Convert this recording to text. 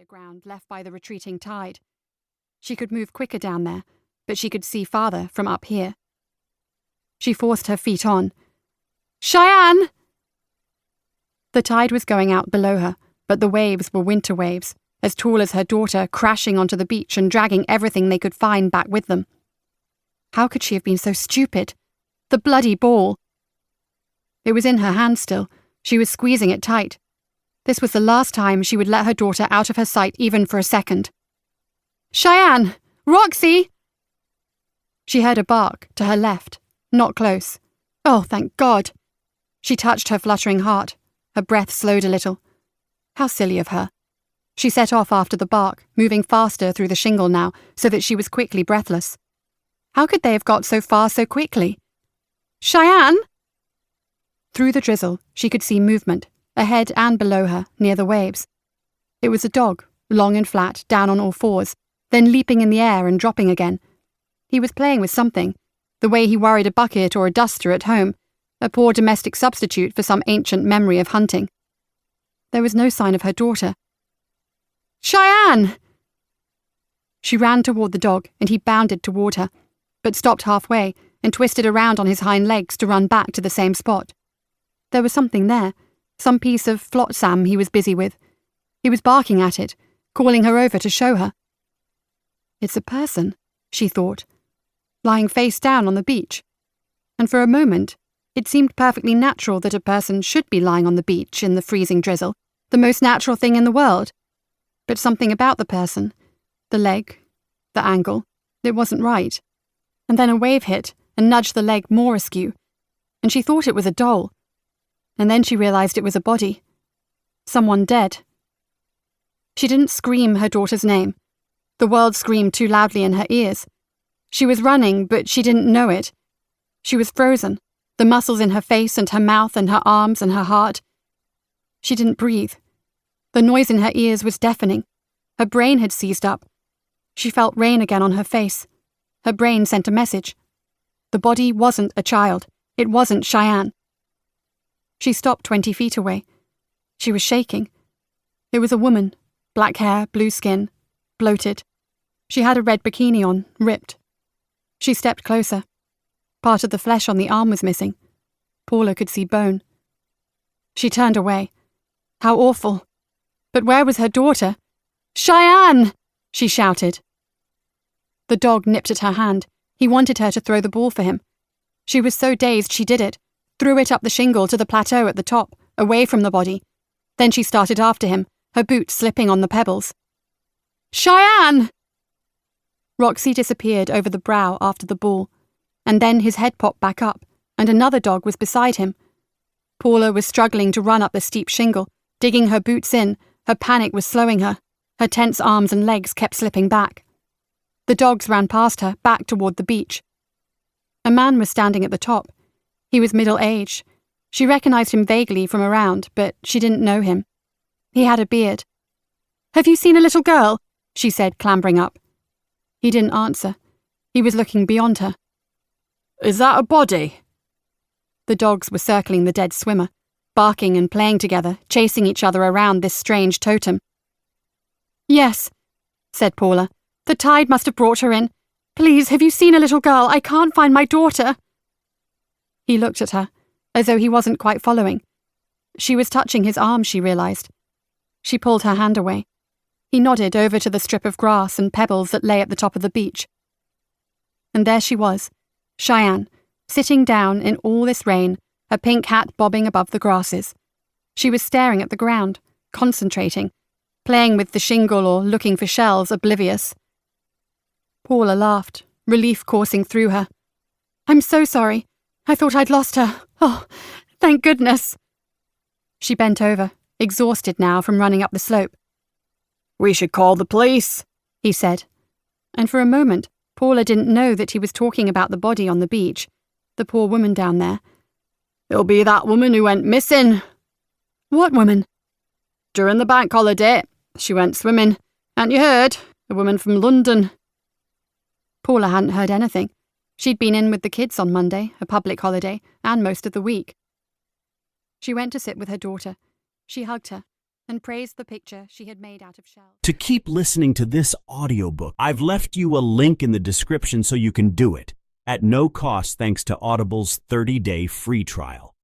higher ground left by the retreating tide. She could move quicker down there, but she could see farther from up here. She forced her feet on. "Cheyenne!" The tide was going out below her, but the waves were winter waves, as tall as her daughter, crashing onto the beach and dragging everything they could find back with them. How could she have been so stupid? The bloody ball! It was in her hand still. She was squeezing it tight. This was the last time she would let her daughter out of her sight even for a second. "Cheyenne! Roxy!" She heard a bark to her left, not close. Oh, thank God! She touched her fluttering heart. Her breath slowed a little. How silly of her. She set off after the bark, moving faster through the shingle now, so that she was quickly breathless. How could they have got so far so quickly? "Cheyenne!" Through the drizzle, she could see movement, ahead and below her, near the waves. It was a dog, long and flat, down on all fours, then leaping in the air and dropping again. He was playing with something, the way he worried a bucket or a duster at home, a poor domestic substitute for some ancient memory of hunting. There was no sign of her daughter. "Cheyenne!" She ran toward the dog, and he bounded toward her, but stopped halfway and twisted around on his hind legs to run back to the same spot. There was something there, some piece of flotsam he was busy with. He was barking at it, calling her over to show her. It's a person, she thought, lying face down on the beach. And for a moment, it seemed perfectly natural that a person should be lying on the beach in the freezing drizzle, the most natural thing in the world. But something about the person, the leg, the angle, it wasn't right. And then a wave hit and nudged the leg more askew, and she thought it was a doll. And then she realized it was a body. Someone dead. She didn't scream her daughter's name. The world screamed too loudly in her ears. She was running, but she didn't know it. She was frozen, the muscles in her face and her mouth and her arms and her heart. She didn't breathe. The noise in her ears was deafening. Her brain had seized up. She felt rain again on her face. Her brain sent a message. The body wasn't a child. It wasn't Cheyenne. She stopped 20 feet away. She was shaking. It was a woman, black hair, blue skin, bloated. She had a red bikini on, ripped. She stepped closer. Part of the flesh on the arm was missing. Paula could see bone. She turned away. How awful. But where was her daughter? "Cheyenne!" she shouted. The dog nipped at her hand. He wanted her to throw the ball for him. She was so dazed she did it, threw it up the shingle to the plateau at the top, away from the body. Then she started after him, her boots slipping on the pebbles. "Cheyenne!" Roxy disappeared over the brow after the ball, and then his head popped back up, and another dog was beside him. Paula was struggling to run up the steep shingle, digging her boots in. Her panic was slowing her. Her tense arms and legs kept slipping back. The dogs ran past her, back toward the beach. A man was standing at the top. He was middle-aged. She recognized him vaguely from around, but she didn't know him. He had a beard. "Have you seen a little girl?" she said, clambering up. He didn't answer. He was looking beyond her. "Is that a body?" The dogs were circling the dead swimmer, barking and playing together, chasing each other around this strange totem. "Yes," said Paula. "The tide must have brought her in. Please, have you seen a little girl? I can't find my daughter." He looked at her, as though he wasn't quite following. She was touching his arm, she realized. She pulled her hand away. He nodded over to the strip of grass and pebbles that lay at the top of the beach. And there she was, Cheyenne, sitting down in all this rain, her pink hat bobbing above the grasses. She was staring at the ground, concentrating, playing with the shingle or looking for shells, oblivious. Paula laughed, relief coursing through her. "I'm so sorry. I thought I'd lost her. Oh, thank goodness." She bent over, exhausted now from running up the slope. "We should call the police," he said. And for a moment, Paula didn't know that he was talking about the body on the beach, the poor woman down there. "It'll be that woman who went missing." "What woman?" "During the bank holiday. She went swimming. Hadn't you heard? A woman from London." Paula hadn't heard anything. She'd been in with the kids on Monday, a public holiday, and most of the week. She went to sit with her daughter. She hugged her, and praised the picture she had made out of shells. To keep listening to this audiobook, I've left you a link in the description so you can do it, at no cost thanks to Audible's 30-day free trial.